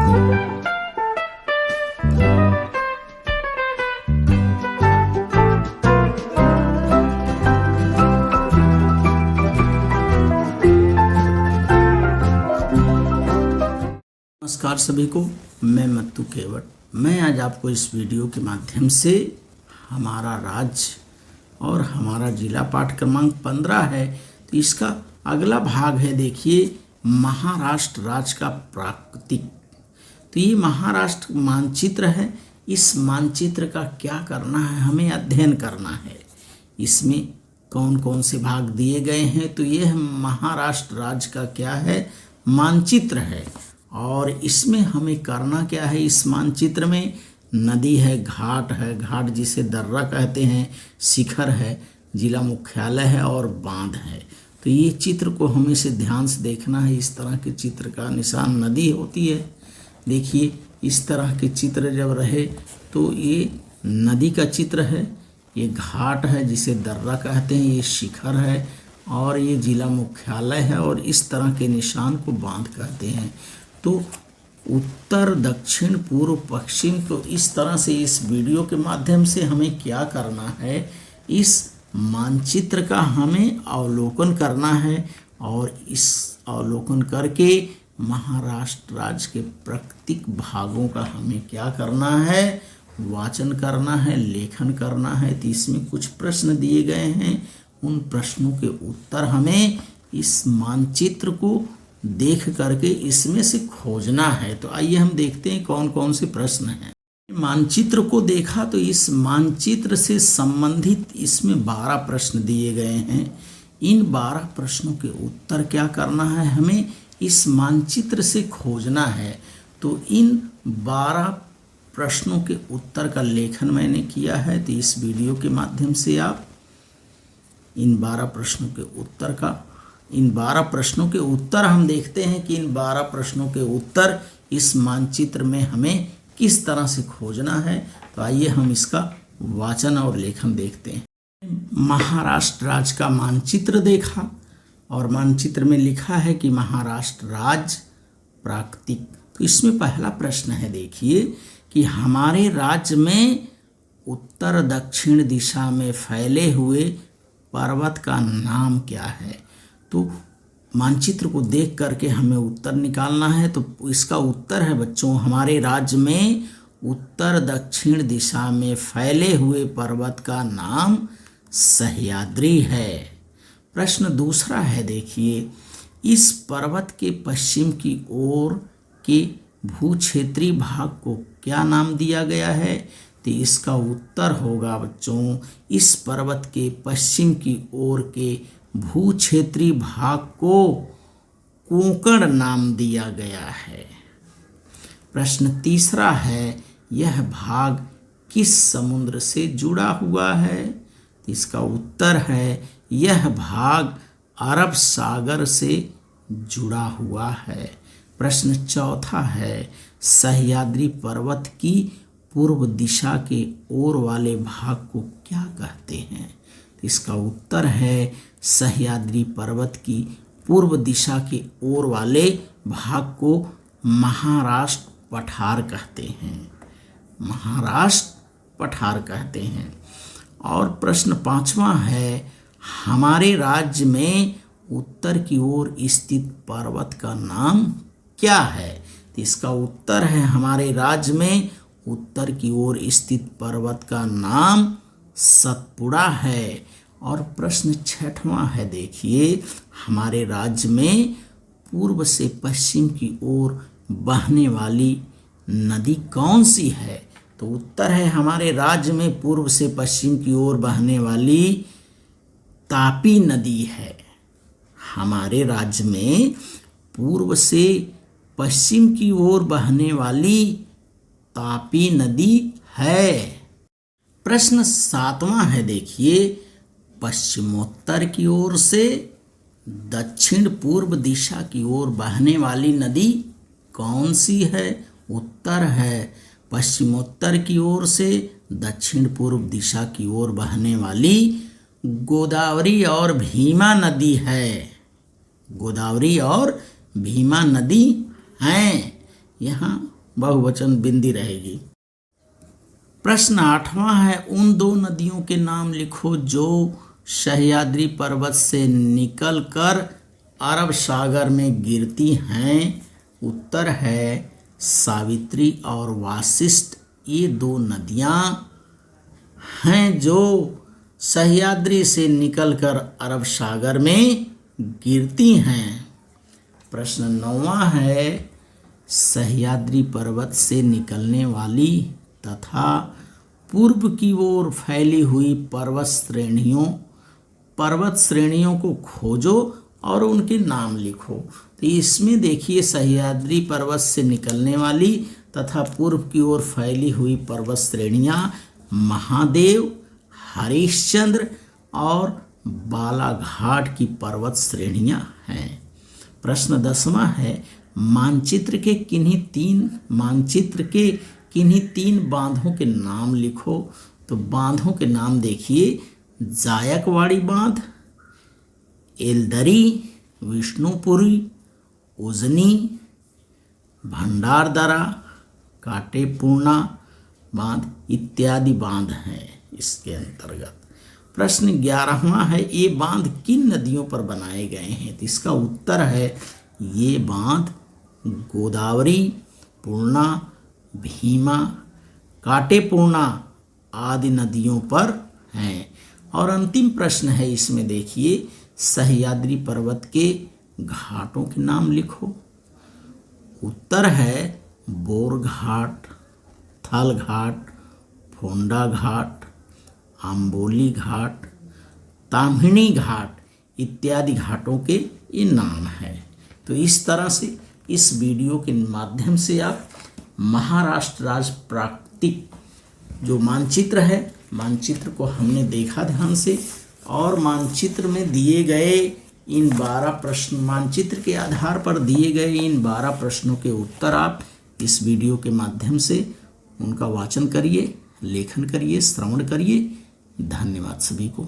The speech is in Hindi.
नमस्कार सभी को, मैं मत्तू केवट। मैं आज आपको इस वीडियो के माध्यम से हमारा राज्य और हमारा जिला पाठ क्रमांक 15 है, तो इसका अगला भाग है। देखिए, महाराष्ट्र राज्य का प्राकृतिक। तो ये महाराष्ट्र मानचित्र है। इस मानचित्र का क्या करना है, हमें अध्ययन करना है। इसमें कौन कौन से भाग दिए गए हैं, तो ये महाराष्ट्र राज्य का क्या है, मानचित्र है। और इसमें हमें करना क्या है, इस मानचित्र में नदी है, घाट जिसे दर्रा कहते हैं, शिखर है, जिला मुख्यालय है और बांध है। तो ये चित्र को हमें से ध्यान से देखना है। इस तरह के चित्र का निशान नदी होती है। देखिए, इस तरह के चित्र जब रहे तो ये नदी का चित्र है, ये घाट है जिसे दर्रा कहते हैं, ये शिखर है और ये जिला मुख्यालय है, और इस तरह के निशान को बांध कहते हैं। तो उत्तर, दक्षिण, पूर्व, पश्चिम, तो इस तरह से इस वीडियो के माध्यम से हमें क्या करना है, इस मानचित्र का हमें अवलोकन करना है। और इस अवलोकन करके महाराष्ट्र राज्य के प्राकृतिक भागों का हमें क्या करना है, वाचन करना है, लेखन करना है। तो इसमें कुछ प्रश्न दिए गए हैं, उन प्रश्नों के उत्तर हमें इस मानचित्र को देख करके इसमें से खोजना है। तो आइए हम देखते हैं कौन कौन से प्रश्न हैं। मानचित्र को देखा तो इस मानचित्र से संबंधित इसमें 12 प्रश्न दिए गए हैं। इन 12 प्रश्नों के उत्तर क्या करना है, हमें इस मानचित्र से खोजना है। तो इन 12 प्रश्नों के उत्तर का लेखन मैंने किया है। तो इस वीडियो के माध्यम से आप इन 12 प्रश्नों के उत्तर हम देखते हैं कि इन 12 प्रश्नों के उत्तर इस मानचित्र में हमें किस तरह से खोजना है। तो आइए हम इसका वाचन और लेखन देखते हैं। महाराष्ट्र राज्य का मानचित्र देखा और मानचित्र में लिखा है कि महाराष्ट्र राज्य प्राकृतिक। तो इसमें पहला प्रश्न है, देखिए कि हमारे राज्य में उत्तर दक्षिण दिशा में फैले हुए पर्वत का नाम क्या है। तो मानचित्र को देख करके हमें उत्तर निकालना है। तो इसका उत्तर है बच्चों, हमारे राज्य में उत्तर दक्षिण दिशा में फैले हुए पर्वत का नाम सह्याद्री है। प्रश्न दूसरा है, देखिए इस पर्वत के पश्चिम की ओर के भूक्षेत्रीय भाग को क्या नाम दिया गया है। तो इसका उत्तर होगा बच्चों, इस पर्वत के पश्चिम की ओर के भूक्षेत्रीय भाग को कोंकण नाम दिया गया है। प्रश्न तीसरा है, यह भाग किस समुद्र से जुड़ा हुआ है। इसका उत्तर है, यह भाग अरब सागर से जुड़ा हुआ है। प्रश्न चौथा है, सह्याद्री पर्वत की पूर्व दिशा के ओर वाले भाग को क्या कहते हैं। इसका उत्तर है, सह्याद्री पर्वत की पूर्व दिशा के ओर वाले भाग को महाराष्ट्र पठार कहते हैं। महाराष्ट्र पठार कहते हैं। और प्रश्न पांचवा है, हमारे राज्य में उत्तर की ओर स्थित पर्वत का नाम क्या है। तो इसका उत्तर है, हमारे राज्य में उत्तर की ओर स्थित पर्वत का नाम सतपुड़ा है। और प्रश्न छठवां है, देखिए हमारे राज्य में पूर्व से पश्चिम की ओर बहने वाली नदी कौन सी है। तो उत्तर है, हमारे राज्य में पूर्व से पश्चिम की ओर बहने वाली तापी नदी है। हमारे राज्य में पूर्व से पश्चिम की ओर बहने वाली तापी नदी है। प्रश्न सातवां है, देखिए पश्चिमोत्तर की ओर से दक्षिण पूर्व दिशा की ओर बहने वाली नदी कौन सी है। उत्तर है, पश्चिमोत्तर की ओर से दक्षिण पूर्व दिशा की ओर बहने वाली गोदावरी और भीमा नदी है। गोदावरी और भीमा नदी हैं। यहाँ बहुवचन बिंदी रहेगी। प्रश्न 8वां है, उन दो नदियों के नाम लिखो जो सह्याद्री पर्वत से निकलकर अरब सागर में गिरती हैं। उत्तर है सावित्री और वाशिष्ठ। ये दो नदियां हैं जो सह्याद्री से निकलकर अरब सागर में गिरती हैं। प्रश्न 9वां है, सह्याद्री पर्वत से निकलने वाली तथा पूर्व की ओर फैली हुई पर्वत श्रेणियों को खोजो और उनके नाम लिखो। तो इसमें देखिए, सह्याद्री पर्वत से निकलने वाली तथा पूर्व की ओर फैली हुई पर्वत श्रेणियां महादेव, हरिश्चंद्र और बालाघाट की पर्वत श्रेणियां हैं। प्रश्न 10वां है, मानचित्र के किन्हीं तीन बांधों के नाम लिखो। तो बांधों के नाम देखिए, जायकवाड़ी बांध, एलदरी, विष्णुपुरी, उजनी, भंडारदरा, काटेपूर्णा बांध इत्यादि बांध हैं इसके अंतर्गत। प्रश्न 11वां है, ये बांध किन नदियों पर बनाए गए हैं। तो इसका उत्तर है, ये बांध गोदावरी, पूर्णा, भीमा, काटेपूर्णा आदि नदियों पर हैं। और अंतिम प्रश्न है इसमें देखिए, सह्याद्री पर्वत के घाटों के नाम लिखो। उत्तर है बोर घाट, थल घाट, फोंडा घाट, आम्बोली घाट, ताम्हिणी घाट इत्यादि घाटों के ये नाम हैं। तो इस तरह से इस वीडियो के माध्यम से आप महाराष्ट्र राज्य प्राकृतिक जो मानचित्र है, मानचित्र को हमने देखा ध्यान से, और मानचित्र में दिए गए इन 12 प्रश्न, मानचित्र के आधार पर दिए गए इन 12 प्रश्नों के उत्तर आप इस वीडियो के माध्यम से उनका वाचन करिए, लेखन करिए, श्रवण करिए। धन्यवाद सभी को।